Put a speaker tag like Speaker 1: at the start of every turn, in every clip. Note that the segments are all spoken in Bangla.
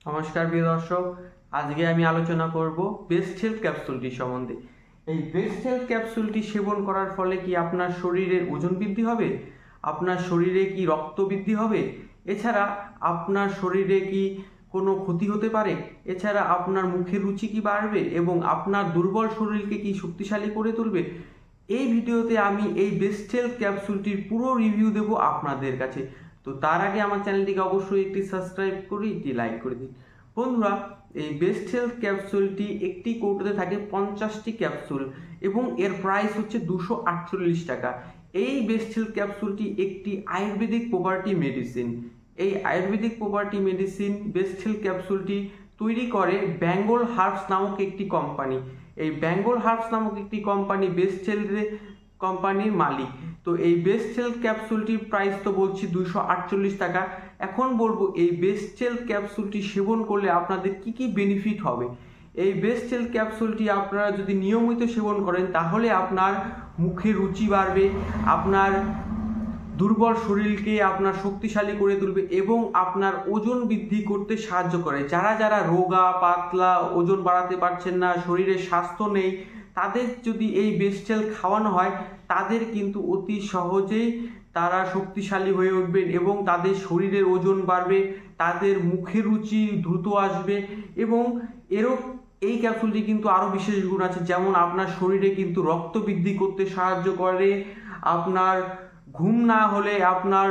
Speaker 1: নমস্কার প্রিয় দর্শক, আজকে আমি আলোচনা করব বেস্ট হেলথ ক্যাপসুলটি সম্বন্ধে। এই বেস্ট হেলথ ক্যাপসুলটি সেবন করার ফলে কি আপনার শরীরের ওজন বৃদ্ধি হবে, আপনার শরীরে কি রক্ত বৃদ্ধি হবে, এছাড়া আপনার শরীরে কি কোনো ক্ষতি হতে পারে, এছাড়া আপনার মুখের রুচি কি বাড়বে এবং আপনার দুর্বল শরীরকে কি শক্তিশালী করে তুলবে। এই ভিডিওতে আমি এই বেস্ট হেলথ ক্যাপসুলটির পুরো রিভিউ দেব আপনাদের কাছে। তো তার আগে আমার চ্যানেলটিকে অবশ্যই একটি সাবস্ক্রাইব করে একটি লাইক করে দিন। বন্ধুরা, এই বেস্ট হেলথ ক্যাপসুলটি একটি কৌটোতে থাকে 50টি ক্যাপসুল এবং এর প্রাইস হচ্ছে 248 টাকা। এই বেস্ট হেলথ ক্যাপসুলটি একটি আয়ুর্বেদিক প্রপার্টি মেডিসিন। এই Ayurvedic property medicine best health ক্যাপসুলটি তৈরি করে বেঙ্গল হার্বস নামক একটি কোম্পানি। এই বেঙ্গল হার্বস নামক একটি কোম্পানি বেস্ট হেলথ কোম্পানির মালিক। তো এই বেস্ট হেলথ ক্যাপসুলটির প্রাইস তো বলছি 248 টাকা। এখন বলবো এই বেস্ট হেলথ ক্যাপসুলটি সেবন করলে আপনাদের কি কি বেনিফিট হবে। এই বেস্ট হেলথ ক্যাপসুলটি আপনারা যদি নিয়মিত সেবন করেন তাহলে আপনার মুখে রুচি বাড়বে, আপনার দুর্বল শরীরকে আপনার শক্তিশালী করে তুলবে এবং আপনার ওজন বৃদ্ধি করতে সাহায্য করে। যারা যারা রোগা পাতলা, ওজন বাড়াতে পারছেন না, শরীরে স্বাস্থ্য নেই, তাদের যদি এই বেস্ট হেলথ খাওয়ানো হয় তাদের কিন্তু অতি সহজেই তারা শক্তিশালী হয়ে উঠবেন এবং তাদের শরীরের ওজন বাড়বে, তাদের মুখের রুচি দ্রুত আসবে এবং এই ক্যাপসুলটি কিন্তু আরও বিশেষ গুণ আছে, যেমন আপনার শরীরে কিন্তু রক্ত বৃদ্ধি করতে সাহায্য করে, আপনার ঘুম না হলে আপনার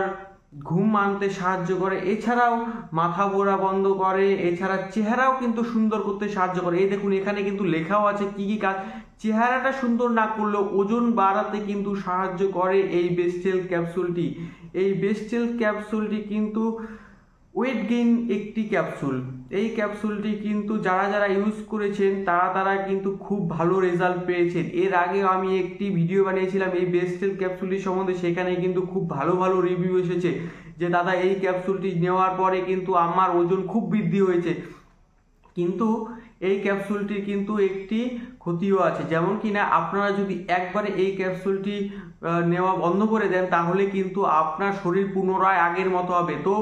Speaker 1: ঘুম আনতে সাহায্য করে, এছাড়াও মাথা ঘোরা বন্ধ করে, এছাড়া চেহারাও কিন্তু সুন্দর করতে সাহায্য করে। এই দেখুন এখানে কিন্তু লেখাও আছে কি কি কাজ। চেহারাটা সুন্দর না করলেও ওজন বাড়াতে কিন্তু সাহায্য করে এই বেস্ট হেলথ ক্যাপসুলটি। এই বেস্ট হেলথ ক্যাপসুলটি কিন্তু ওয়েট গেইন একটি ক্যাপসুল। এই ক্যাপসুলটি কিন্তু যারা যারা ইউজ করেছেন তারা কিন্তু খুব ভালো রেজাল্ট পেয়েছেন। এর আগেও আমি একটি ভিডিও বানিয়েছিলাম এই বেস্ট হেলথ ক্যাপসুলটি সম্বন্ধে, সেখানে কিন্তু খুব ভালো ভালো রিভিউ এসেছে যে দাদা এই ক্যাপসুলটি নেওয়ার পরে কিন্তু আমার ওজন খুব বৃদ্ধি হয়েছে। কিন্তু এই ক্যাপসুলটির কিন্তু একটি ক্ষতিও আছে, যেমন কিনা আপনারা যদি একবারে এই ক্যাপসুলটি নেওয়া বন্ধ করে দেন তাহলে কিন্তু আপনার শরীর পুনরায় আগের মতো হবে। তো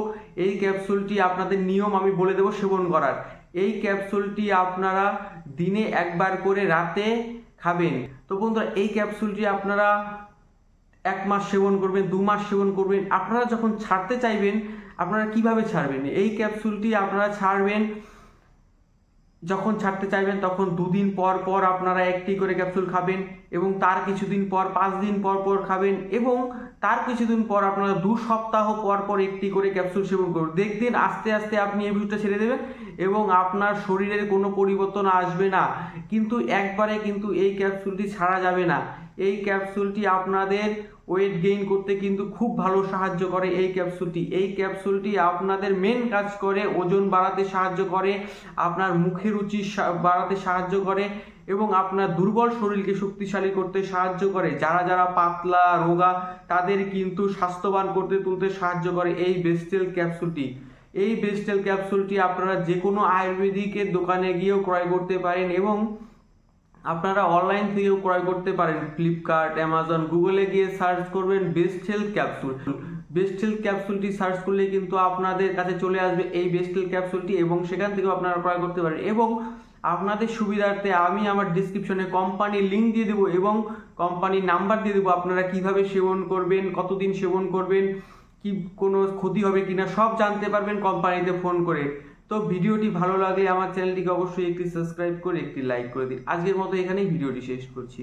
Speaker 1: এই ক্যাপসুলটি আপনাদের নিয়ম আমি বলে দেবো সেবন করার। এই ক্যাপসুলটি আপনারা দিনে একবার করে রাতে খাবেন। তো বন্ধুরা, এই ক্যাপসুলটি আপনারা 1 মাস সেবন করবেন, 2 মাস সেবন করবেন। আপনারা যখন ছাড়তে চাইবেন আপনারা কিভাবে ছাড়বেন, এই ক্যাপসুলটি আপনারা ছাড়বেন যখন ছাড়তে চাইবেন তখন 2 দিন পর পর আপনারা একটি করে ক্যাপসুল খাবেন এবং তার কিছুদিন পর 5 দিন পর পর খাবেন এবং তার কিছুদিন পর আপনারা 2 সপ্তাহ পর পর একটি করে ক্যাপসুল সেবন করুন। দেখবেন আস্তে আস্তে আপনি এই ওষুধটা ছেড়ে দেবেন এবং আপনার শরীরের কোনো পরিবর্তন আসবে না। কিন্তু একবারে কিন্তু এই ক্যাপসুলটি ছাড়া যাবে না। এই ক্যাপসুলটি আপনাদের ওয়েট গেইন করতে কিন্তু খুব ভালো সাহায্য করে। এই ক্যাপসুলটি আপনাদের মেন কাজ করে ওজন বাড়াতে সাহায্য করে, আপনার মুখের রুচি বাড়াতে সাহায্য করে এবং আপনার দুর্বল শরীরকে শক্তিশালী করতে সাহায্য করে। যারা যারা পাতলা রোগা তাদের কিন্তু স্বাস্থ্যবান করতে তুলতে সাহায্য করে এই বেস্ট হেলথ ক্যাপসুলটি। এই বেস্ট হেলথ ক্যাপসুলটি আপনারা যে কোনো আয়ুর্বেদিকের দোকানে গিয়েও ক্রয় করতে পারেন এবং আপনারা অনলাইন থেকেও ক্রয় করতে পারেন। ফ্লিপকার্ট, অ্যামাজন, গুগলে গিয়ে সার্চ করবেন best health capsule. Best health ক্যাপসুলটি সার্চ করলে কিন্তু আপনাদের কাছে চলে আসবে এই বেস্ট হেলথ ক্যাপসুলটি এবং সেখান থেকেও আপনারা ক্রয় করতে পারেন। এবং আপনাদের সুবিধার্থে আমি আমার ডিসক্রিপশনে কোম্পানির লিঙ্ক দিয়ে দেবো এবং কোম্পানির নাম্বার দিয়ে দেবো। আপনারা কিভাবে সেবন করবেন, কতদিন সেবন করবেন, কি কোনো ক্ষতি হবে কিনা সব জানতে পারবেন কোম্পানিতে ফোন করে। তো ভিডিওটি ভালো লাগলে আমার চ্যানেলটিকে অবশ্যই একটি সাবস্ক্রাইব করে একটি লাইক করে দিন। আজকের মতো এখানেই ভিডিওটি শেষ করছি।